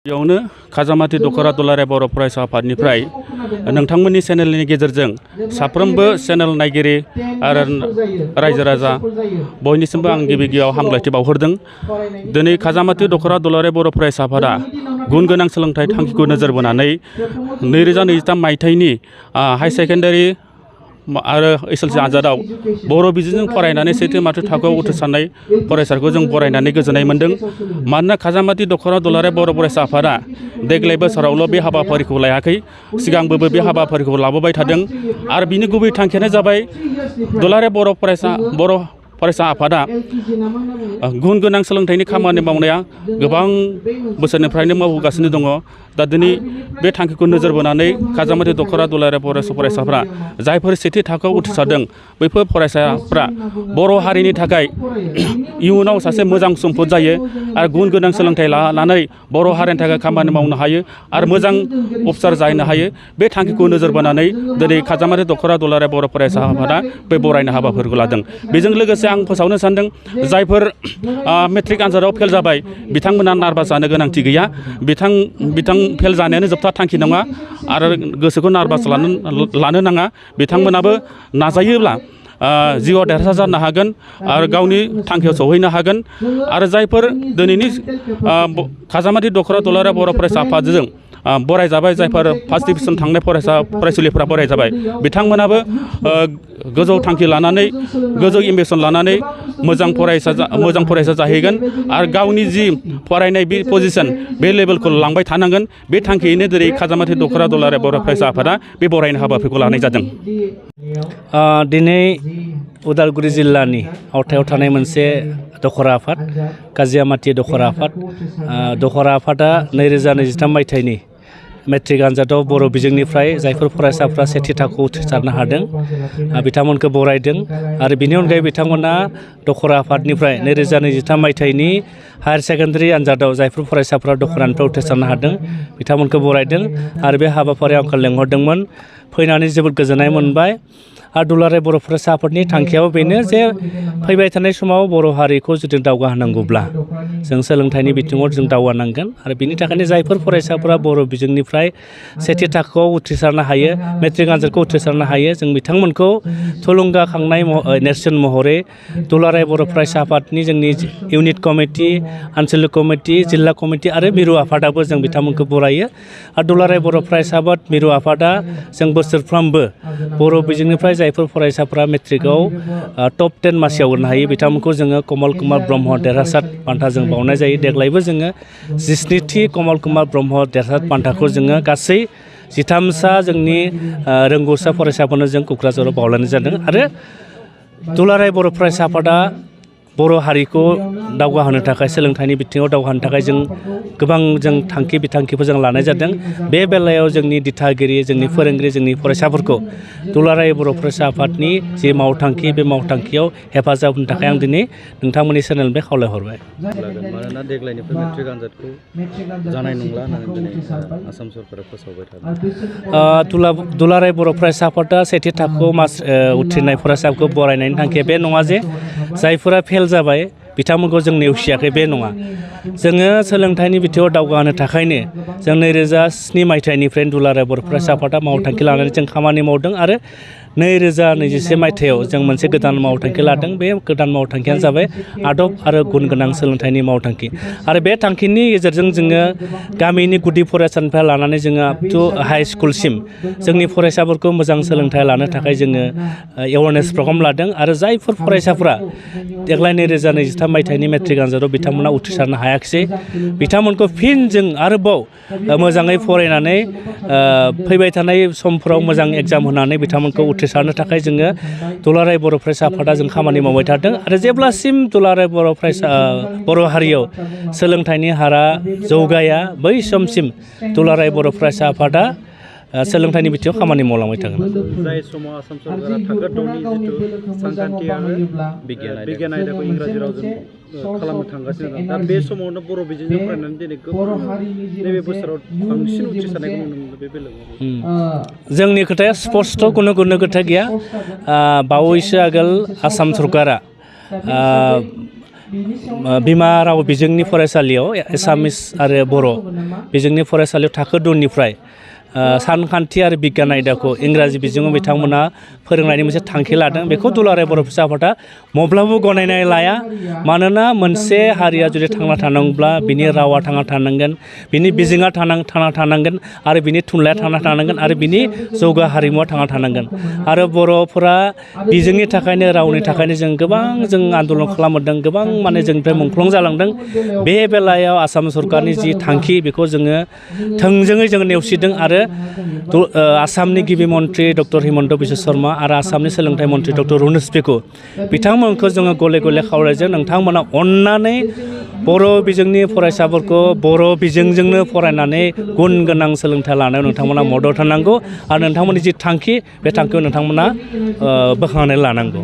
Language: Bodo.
बेयावनो खाजामाथि दखरा दुलाराय बर' फरायसा आफादनिफ्राय नोंथांमोननि चेनेलनि गेजेरजों साफ्रोमबो चेनेल नायगिरि आरो रायजो राजा बयनिसिमबो आं गिबियाव हामलायथि बावहरदों। दिनै खाजामाथि दखरा दुलाराय बर' फरायसा आफादा गुन गोनां सोलोंथाइ थांखिखौ नोजोर बोनानै 2023 मायथाइनि हाई सेकेन्डारि आरो एसएलसि आनजादाव बर' बिजोंजों फरायनानै सेथि माथो थाखोआव उथ्रिसारनाय फरायसाखौ जों बरायनानै गोजोननाय मोन्दों। मानोना खाजामाथि दखरा दुलाराय बर' फरायसा आफादा देग्लाय बोसोरावल' बे हाबाफारिखौ लायाखै, सिगांबो बे हाबाफारिखौ लाबोबाय थादों। आरो बिनि गुबै थांखियानो जाबाय दुलाराय बर' फरायसा आफादा गुन गोनां सोलोंथाइनि खामानि मावनाया गोबां बोसोरनिफ्रायनो मावबोगासिनो दङ। दा दिनै बे थांखिखौ नोजोर बोनानै खाजामाथि दखरा दुलाराय फरायसाफ्रा जायफोर सेथि थाखोआव उथ्रिसारदों बैफोर फरायसाफ्रा बर' हारिनि थाखाय इयुनाव सासे मोजां सम्पद जायो आरो गुन गोनां सोलोंथाइ लानानै बर' हारिनि थाखाय खामानि मावनो हायो आरो मोजां अफिसार जाहैनो हायो। बे थांखिखौ नोजोर बोनानै दिनै खाजामाथि दखरा दुलाराय बर' फरायसा आफादा बे बरायनाय हाबाफारिखौ लादों। बेजों लोगोसे आं फोसावनो सानदों, जायफोर मेट्रिक आनजादाव फेल जाबाय बिथांमोना नार्भास जानो गोनांथि गैया। बिथां फेल जानायानो जोबथा थांखि नङा आरो गोसोखौ नार्भास लानो नाङा। बिथांमोनाबो नाजायोब्ला जिउआव देरहासार जानो हागोन आरो गावनि थांखियाव सौहैनो हागोन। आरो जायफोर दिनैनि खाजामाथि दखरा दुलाराय बर' फरायसा आफादजों बरायजाबाय, जायफोर फार्स्ट डिभिजन थांनाय फरायसुलिफोरा बरायजाबाय, बिथांमोनाबो गोजौ थांखि लानानै गोजौ एम्बिसन लानानै मोजां फरायसा जाहैगोन आरो गावनि जि फरायनाय बे पजिसन बे लेभेलखौ लांबाय थानांगोन। बे थांखियैनो दिनै खाजामाथि दखरा दुलाराय बर' फरायसा आफादा बे बरायनाय हाबाफारिखौ लानाय जादों। दिनै उदालगुरि जिल्लानि आवथायाव थानाय मोनसे दखरा आफाद, खाजियामाथि दखरा आफाद। दखरा आफादा 2023 मायथाइनि मेट्रिक आनजादाव बर' बिजोंनिफ्राय जायफोर फरायसाफ्रा सेथि थाखोआव उथ्रिसारनो हादों बिथांमोनखौ बरायदों। आरो बिनि अनगायै बिथांमोना दखरा आफादनिफ्राय 2023 मायथाइनि हायार सेकेन्डारि आनजादाव जायफोर फरायसाफ्रा दखरानिफ्राय उथ्रिसारनो हादों बिथांमोनखौ बरायदों। आरो बे हाबाफारियाव आंखौ लेंहरदोंमोन, फैनानै जोबोद गोजोननाय मोनबाय। आरो दुलाराय बर' फरायसा आफादनि थांखियाबो बेनो जे फैबाय थानाय समाव बर' हारिखौ जुदि दावगाहोनांगौब्ला जों सोलोंथाइनि बिथिङाव जों दावगानांगोन। आरो बिनि थाखायनो जायफोर फरायसाफोरा बर' बिजोंनिफ्राय सेथि थाखोआव उथ्रिसारनो हायो, मेट्रिक आनजादखौ उथ्रिसारनो हायो, जों बिथांमोनखौ थुलुंगाखांनाय नेरसोन महरै दुलाराय बर' फरायसा आफादनि जोंनि इउनिट कमिटि, आनसलिक कमिटि, जिल्ला कमिटि आरो मिरु आफादाबो जों बिथांमोनखौ बरायो। आरो दुलाराय बर' फरायसा आफाद मिरु आफादा जों बोसोरफ्रोमबो बर' बिजोंनिफ्राय जायफोर फरायसाफ्रा मेट्रिकआव टप 10 मासियाव होनो हायो बिथांमोनखौ जोङो कमल कुमार ब्रह्म देरहासार बान्थाजों बावनाय जायो। देग्लायबो जोङो 17थि कमल कुमार ब्रह्म देरहासार बान्थाखौ जोङो गासै 13सा जोंनि रोंगौसा फरायसाफोरनो जों क'क्राझाराव बावलायनाय जादों। आरो दुलाराय बर' फरायसा आफादा बर' हारिखौ दावगाहोनो थाखाय, सोलोंथाइनि बिथिङाव दावगाहोनो थाखाय जों गोबां थांखि बिथांखिफोर जों लानाय जादों। बे बेलायाव जोंनि दिथागिरि, जोंनि फोरोंगिरि, जोंनि फरायसाफोरखौ दुलाराय बर' फरायसा आफादनि जि मावथांखि बे मावथांखियाव हेफाजाब होनो थाखाय आं दिनै नोंथांमोननि चेनेलनिफ्राय खावलायहरबाय। मानोना देग्लायनिफ्राय मेट्रिक आनजादखौ जानाय नंला होननानै दिनै आसाम सरकारा फोसावबाय थादों। दुलाराय बर' फरायसा आफादा सेथि थाखोआव उथ्रिनाय फरायसाफोरखौ बरायनायनि थांखिया बे नङा जे जायफोरा फेल जाबाय बिथांमोनखौ जों नेवसियाखै, बे नङा। जोङो सोलोंथाइनि बिथिङाव दावगाहोनो थाखायनो जों 2007 मायथाइनिफ्रायनो दुलाराय बर' फरायसा आफादा मावथांखि लानानै जों खामानि मावदों। आरो 2021 मायथाइयाव जों मोनसे गोदान मावथांखि लादों। बे गोदान मावथांखियानो जाबाय आदब आरो गुन गोनां सोलोंथाइनि मावथांखि। आरो बे थांखिनि गेजेरजों जोङो गामिनि गुदि फरायसालिनिफ्राय लानानै जोङो आप टु हाइ स्कुलसिम जोंनि फरायसाफोरखौ मोजां सोलोंथाइ लानो थाखाय जोङो एवारनेस प्रग्राम लादों। आरो जायफोर फरायसाफोरा देग्लाय 2023 मायथाइनि मेट्रिक आनजादाव बिथांमोना उथ्रिसारनो हायाखिसै, बिथांमोनखौ फिन जों आरोबाव मोजाङै फरायनानै फैबाय थानाय समफोराव मोजां एग्जाम होनानै बिथांमोनखौ उथ्रिसारनो थाखाय जोङो दुलाराय बर' फरायसा आफादा जों खामानि मावबाय थादों। आरो जेब्लासिम दुलाराय बर' हारियाव सोलोंथाइनि हारा जौगाया बै समसिम दुलाराय बर' फरायसा आफादा सोलोंथाइनि बिथिङाव खामानि मावलांबाय थागोन। जाय समाव आसाम सरकारा थाखो 6नि जिथु सानखान्थि आरो बिगियान आयदाखौ इंराजि रावजों खालामनो थांगासिनो दं, दा बे समावनो बर' बिजोंजों फरायनानै दिनै नैबे बोसोराव बांसिन उथ्रिसारनायखौ नुनो मोनदों। बे बेलायाव जोंनि खोथाया स्पष्ट, कुनु खोथा गैया। बावैसो आगोल आसाम सरकारा बिमा राव बिजोंनि फरायसालियाव एसामिस आरो बर' बिजोंनि फरायसालियाव थाखो 2निफ्राय सानखान्थि आरो बिगियान आयदाखौ इंराजि बिजोङाव बिथांमोना फोरोंनायनि मोनसे थांखि लादों। बेखौ दुलाराय बर' फिसा आफादा माब्लाबाबो गनायनाय लाया। मानोना मोनसे हारिया जुदि थांना थानांगौब्ला बिनि रावा थांना थानांगोन, बिनि बिजोङा थांना थानांगोन आरो बिनि थुनलाइया थांना थानांगोन आरो बिनि जौगा हारिमुवा थांना थानांगोन। आरो बर'फोरा बिजोंनि थाखायनो रावनि थाखायनो जों आन्दलन खालामदों, गोबां माने जोंनिफ्राय मुंख्लं जालांदों। बे बेलायाव आसाम सरकारनि जि थांखि बेखौ जोङो थोंजोङै जोङो नेवसिदों आरो आसामनि गिबि मन्त्रि डक्टर हिमन्त बिश्व शर्मा आरो आसामनि सोलोंथाइ मन्त्रि डक्टर रुनुस पेगु बिथांमोनखौ जोङो गले गले खावलायजों नोंथांमोना अननानै बर' बिजोंनि फरायसाफोरखौ बर' बिजोंजोंनो फरायनानै गुन गोनां सोलोंथाइ लानायाव नोंथांमोना मदद होनांगौ आरो नोंथांमोननि जि थांखि बे थांखिखौ नोंथांमोना बोखांनानै लानांगौ।